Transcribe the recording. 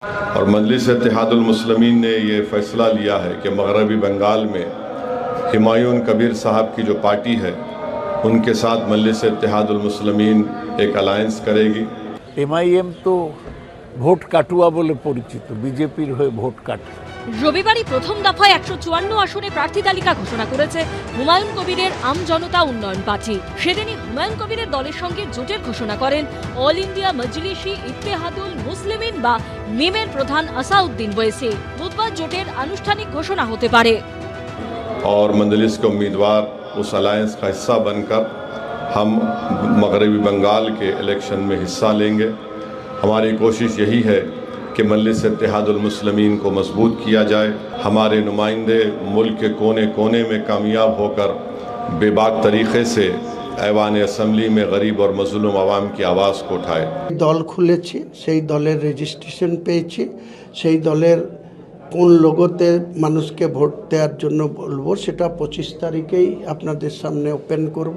और मजलिस इत्तेहादुल मुस्लिमीन ने ये फैसला लिया है कि मगरबी बंगाल में हुमायूं कबीर साहब की जो पार्टी है उनके साथ मजलिस इत्तेहादुल मुस्लिमीन एक अलायंस करेगी। एमआईएम तो ভোট কাটুয়া বলে পরিচিত, বিজেপির হয়ে ভোট কাটে। রবিবারই প্রথম দফায় 154 আসনে প্রার্থী তালিকা ঘোষণা করেছে হুমায়ুন কবিরের আম জনতা উন্নয়ন পার্টি। সেদিনই হুমায়ুন কবিরের দলের সঙ্গে জোটের ঘোষণা করেন অল ইন্ডিয়া মজলিসি ইত্তেহাদুল মুসলিমিন বা মিমের প্রধান আসাউদ্দিন ওয়েসি। বুধবার জোটের আনুষ্ঠানিক ঘোষণা হতে পারে। और मजलिस के उम्मीदवार उस अलायंस का हिस्सा बनकर हम मगरबी बंगाल के इलेक्शन में हिस्सा लेंगे। हमारी कोशिश यही है कि मजलिस इत्तेहादुल मुस्लिमीन को मजबूत किया जाए, हमारे नुमाइंदे मुल्क के कोने कोने में कामयाब होकर बेबाक तरीक़े से ऐवान असम्बली में गरीब और मजलूम आवाम की आवाज़ को उठाए। দল খুলেছি, সেই দলের রেজিস্ট্রেশন পেয়েছি, সেই দলের কোন লোগোতে মানুষকে ভোট দেওয়ার জন্য বলবো সেটা 25 তারিখেই আপনাদের সামনে ওপেন করব।